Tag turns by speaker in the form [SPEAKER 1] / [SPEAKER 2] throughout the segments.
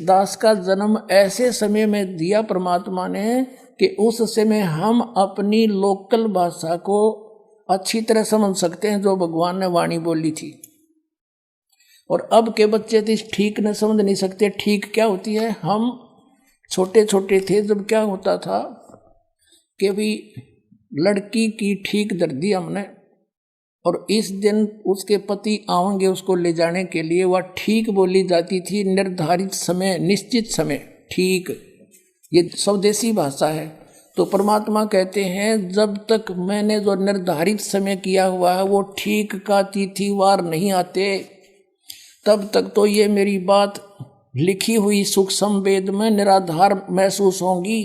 [SPEAKER 1] दास का जन्म ऐसे समय में दिया परमात्मा ने कि उस समय हम अपनी लोकल भाषा को अच्छी तरह समझ सकते हैं जो भगवान ने वाणी बोली थी। और अब के बच्चे तो इस ठीक न समझ नहीं सकते। ठीक क्या होती है? हम छोटे छोटे थे जब क्या होता था कि भी लड़की की ठीक दर दी हमने, और इस दिन उसके पति आएंगे उसको ले जाने के लिए, वह ठीक बोली जाती थी, निर्धारित समय, निश्चित समय, ठीक। ये स्वदेशी भाषा है। तो परमात्मा कहते हैं जब तक मैंने जो निर्धारित समय किया हुआ है वो ठीक का तिथिवार नहीं आते, तब तक तो ये मेरी बात लिखी हुई सुख संवेद में निराधार महसूस होंगी।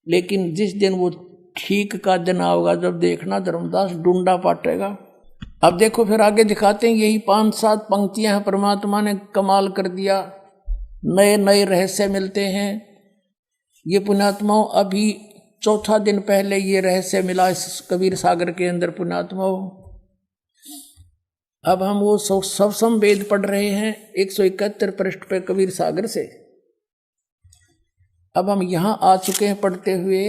[SPEAKER 1] लेकिन जिस दिन वो ठीक का दिन आएगा, जब देखना धर्मदास डूंडा पाटेगा। अब देखो फिर आगे दिखाते हैं, यही 5-7 पंक्तियां हैं, परमात्मा ने कमाल कर दिया, नए नए रहस्य मिलते हैं। ये पुण्यात्माओं अभी 4था दिन पहले ये रहस्य मिला इस कबीर सागर के अंदर पुण्यात्माओं। अब हम वो सब संवेद पढ़ रहे हैं 171 पृष्ठ पे कबीर सागर से। अब हम यहां आ चुके हैं पढ़ते हुए।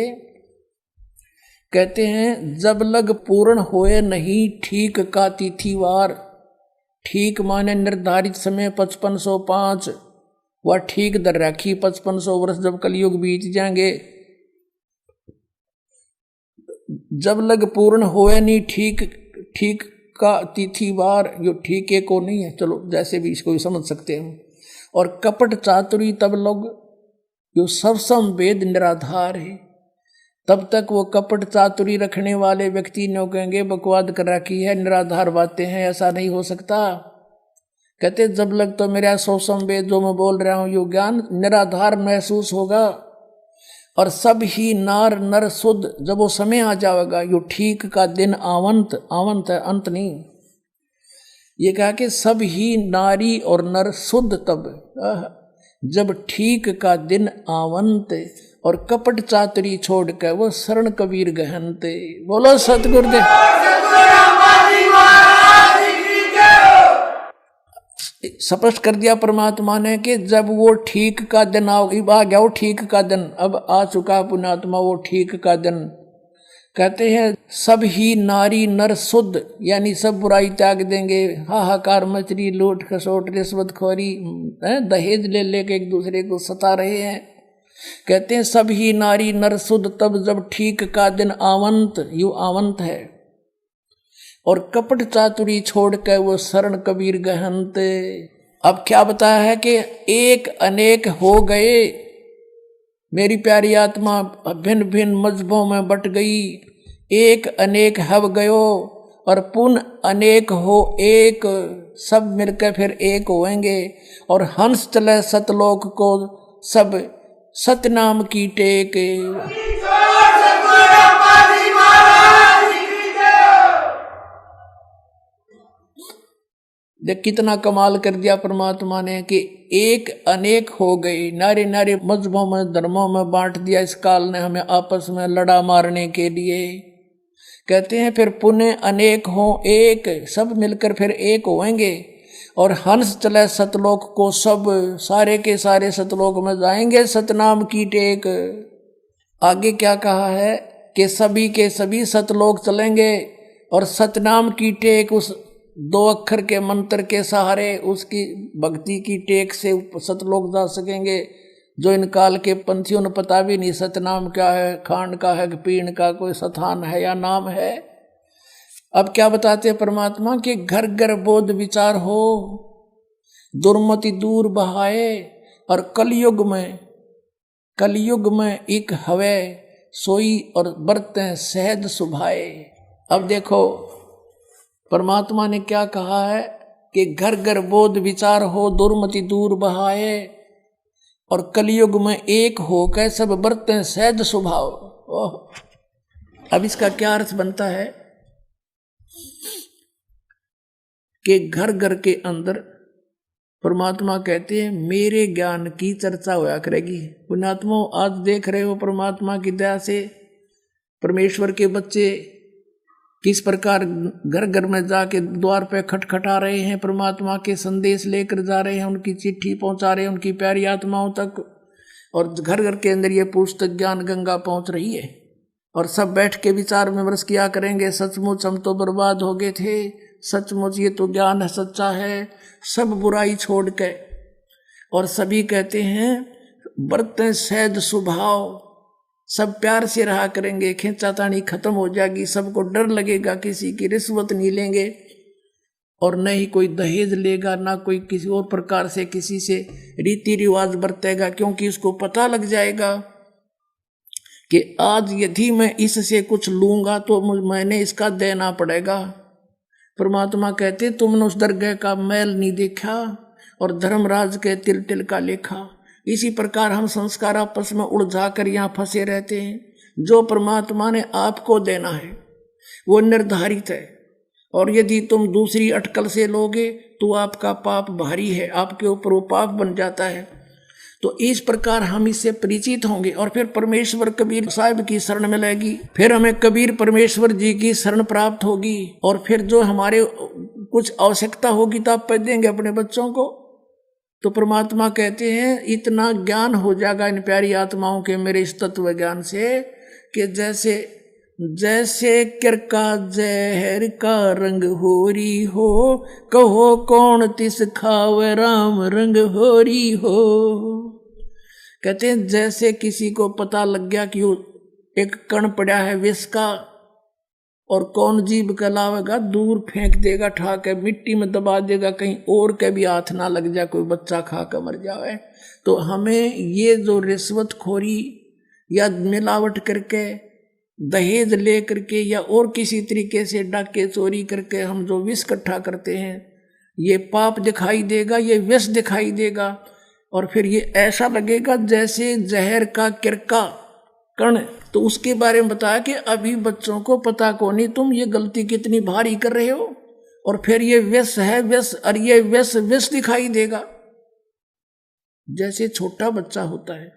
[SPEAKER 1] कहते हैं जब लग पूर्ण होए नहीं ठीक का तिथिवार, ठीक माने निर्धारित समय 5505, वह ठीक दर राखी 5500 वर्ष जब कलयुग बीत जाएंगे। जब लग पूर्ण होए नहीं ठीक का तिथिवार, जो ठीक है को नहीं है, चलो जैसे भी इसको भी समझ सकते हैं। और कपट चातुरी तब लोग जो सब संवेद निराधार है, तब तक वो कपट चातुरी रखने वाले व्यक्ति ने कहेंगे बकवाद कर रखी है, निराधार बातें हैं, ऐसा नहीं हो सकता। कहते जब लग तो मेरा सो संवेद जो मैं बोल रहा हूँ यो ज्ञान निराधार महसूस होगा, और सब ही नार नर शुद्ध जब वो समय आ जाएगा, यो ठीक का दिन आवंत, आवंत है अंत नहीं, ये कहा कि सब ही नारी और नर शुद्ध तब जब ठीक का दिन आवंत, और कपट चातुरी छोड़ कर वो शरण कबीर गहनते। बोलो सतगुरुदेव। स्पष्ट कर दिया परमात्मा ने कि जब वो ठीक का दिन आ गया, वो ठीक का दिन अब आ चुका पुण्यात्मा, वो ठीक का दिन। कहते हैं सब ही नारी नर शुद्ध, यानी सब बुराई त्याग देंगे, हाहाकार मचरी, लूट खसोट रिश्वतखोरी, दहेज ले लेके एक दूसरे को सता रहे हैं। कहते हैं सब ही नारी नर शुद्ध तब जब ठीक का दिन आवंत, यू आवंत है, और कपट चातुरी छोड़ कर वो शरण कबीर गहनते। अब क्या बताया है कि एक अनेक हो गए, मेरी प्यारी आत्मा भिन्न भिन्न मजहबों में बट गई, एक अनेक हव गयो और पुन अनेक हो एक, सब मिलकर फिर एक होएंगे। और हंस चले सतलोक को सब सतनाम की टेक। देख कितना कमाल कर दिया परमात्मा ने कि एक अनेक हो गई, नारे नारे मजहबों में धर्मों में बांट दिया इस काल ने हमें आपस में लड़ा मारने के लिए। कहते हैं फिर पुण्य अनेक हो एक, सब मिलकर फिर एक होंगे, और हंस चले सतलोक को सब, सारे के सारे सतलोक में जाएंगे सतनाम की टेक। आगे क्या कहा है कि सभी के सभी सतलोक चलेंगे, और सतनाम की टेक उस 2 अक्षर के मंत्र के सहारे, उसकी भक्ति की टेक से सतलोक जा सकेंगे, जो इन काल के पंथियों ने पता भी नहीं सतनाम क्या है, खांड का है कि पीण का, कोई स्थान है या नाम है। अब क्या बताते हैं परमात्मा कि घर घर बोध विचार हो, दुर्मति दूर बहाए, और कलयुग में एक हवे सोई और बरतें सहज सुभाए। अब देखो परमात्मा ने क्या कहा है कि घर घर बोध विचार हो, दुर्मति दूर बहाए, और कलयुग में एक होकर सब बरतें सहज स्वभाव। अब इसका क्या अर्थ बनता है कि घर घर के अंदर परमात्मा कहते हैं मेरे ज्ञान की चर्चा होया करेगी। पुण्यात्मा आज देख रहे हो परमात्मा की दया से परमेश्वर के बच्चे किस प्रकार घर घर में जाके द्वार पे खटखटा रहे हैं, परमात्मा के संदेश लेकर जा रहे हैं, उनकी चिट्ठी पहुंचा रहे हैं उनकी प्यारी आत्माओं तक। और घर घर के अंदर ये पुस्तक ज्ञान गंगा पहुंच रही है और सब बैठ के विचार विमर्श किया करेंगे, सचमुच हम तो बर्बाद हो गए थे, सचमुच ये तो ज्ञान है, सच्चा है, सब बुराई छोड़ के। और सभी कहते हैं बरतें सहज स्वभाव, सब प्यार से रहा करेंगे, खींचातानी खत्म हो जाएगी, सबको डर लगेगा, किसी की रिश्वत नहीं लेंगे और न ही कोई दहेज लेगा, ना कोई किसी और प्रकार से किसी से रीति रिवाज बरतेगा, क्योंकि उसको पता लग जाएगा कि आज यदि मैं इससे कुछ लूंगा तो मैंने इसका देना पड़ेगा। परमात्मा कहते तुमने उस दरगाह का मैल नहीं देखा और धर्मराज के तिल तिल का लेखा। इसी प्रकार हम संस्कार आपस में उलझा कर यहाँ फंसे रहते हैं। जो परमात्मा ने आपको देना है वो निर्धारित है, और यदि तुम दूसरी अटकल से लोगे तो आपका पाप भारी है, आपके ऊपर वो पाप बन जाता है। तो इस प्रकार हम इससे परिचित होंगे और फिर परमेश्वर कबीर साहब की शरण मिलेगी, फिर हमें कबीर परमेश्वर जी की शरण प्राप्त होगी, और फिर जो हमारे कुछ आवश्यकता होगी तो आप पैदा देंगे अपने बच्चों को। तो परमात्मा कहते हैं इतना ज्ञान हो जाएगा इन प्यारी आत्माओं के मेरे इस तत्व ज्ञान से कि जैसे जैसे किरका जहर का रंग होरी हो, कहो कौन तिस खावे राम रंग होरी हो। कहते हैं जैसे किसी को पता लग गया कि एक कण पड़ा है विष का, और कौन जीभ कहलावेगा, दूर फेंक देगा, ठा के मिट्टी में दबा देगा, कहीं और के भी हाथ ना लग जाए, कोई बच्चा खा कर मर जाए। तो हमें ये जो रिश्वतखोरी या मिलावट करके, दहेज ले करके या और किसी तरीके से डाके चोरी करके हम जो विष इकट्ठा करते हैं, ये पाप दिखाई देगा, ये विष दिखाई देगा, और फिर ये ऐसा लगेगा जैसे जहर का किरका कण। तो उसके बारे में बताया कि अभी बच्चों को पता को नहीं तुम ये गलती कितनी भारी कर रहे हो, और फिर ये विष है विष, और ये विष दिखाई देगा। जैसे छोटा बच्चा होता है,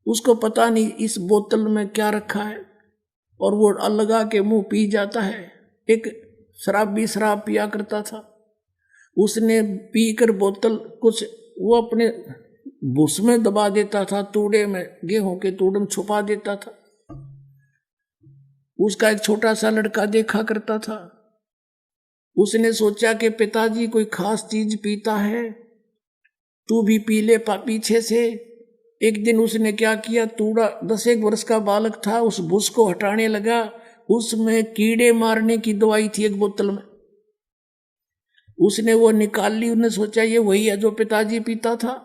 [SPEAKER 1] उसको पता नहीं इस बोतल में क्या रखा है, और वो लगा के मुंह पी जाता है। एक शराबी शराब पिया करता था, उसने पीकर बोतल कुछ वो अपने भूस में दबा देता था, तूड़े में, गेहूं के तूड़े में छुपा देता था। उसका एक छोटा सा लड़का देखा करता था, उसने सोचा कि पिताजी कोई खास चीज पीता है, तू भी पी ले पीछे से। एक दिन उसने क्या किया, तूड़ा 10 वर्ष का बालक था, उस भूस को हटाने लगा, उसमें कीड़े मारने की दवाई थी एक बोतल में, उसने वो निकाल ली। उसने सोचा ये वही है जो पिताजी पीता था,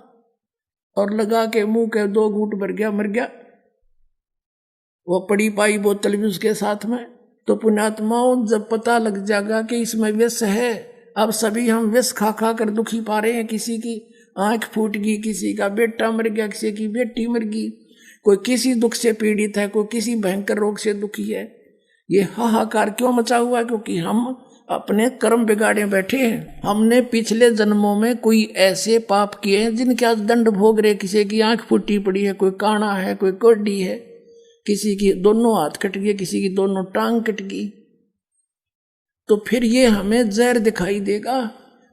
[SPEAKER 1] और लगा के मुंह के 2 घूंट भर गया, मर गया। वो पड़ी पाई बोतल भी उसके साथ में। तो पुण्यात्माओं जब पता लग जाएगा कि इसमें विष है, अब सभी हम विष खा खा कर दुखी पा रहे हैं, किसी की आंख फूट गई, किसी का बेटा मर गया, किसी की बेटी मर गई, कोई किसी दुख से पीड़ित है, कोई किसी भयंकर रोग से दुखी है। ये हाहाकार क्यों मचा हुआ है? क्योंकि हम अपने कर्म बिगाड़े बैठे हैं। हमने पिछले जन्मों में कोई ऐसे पाप किए हैं जिनके आज दंड भोग रहे। किसी की आंख फूटी पड़ी है, कोई काना है, कोई कोडी है, किसी की दोनों हाथ कट गए, किसी की दोनों टांग कट गई। तो फिर ये हमें जहर दिखाई देगा।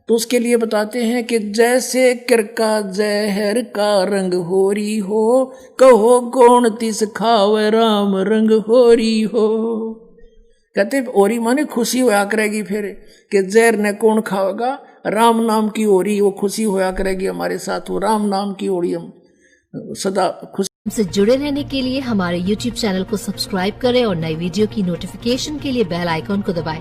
[SPEAKER 1] तो उसके लिए बताते हैं कि जैसे किरका जहर का रंग होरी हो, कहो कौन तिस खावे राम रंग होरी हो। कहते ओरी माने खुशी होया करेगी, फिर कि जहर ने कौन खाएगा, राम नाम की ओरी वो खुशी होया करेगी हमारे साथ, वो राम नाम की ओरी हम सदा खुश।
[SPEAKER 2] हमसे जुड़े रहने के लिए हमारे YouTube चैनल को सब्सक्राइब करें और नई वीडियो की नोटिफिकेशन के लिए बेल आइकॉन को दबाएं।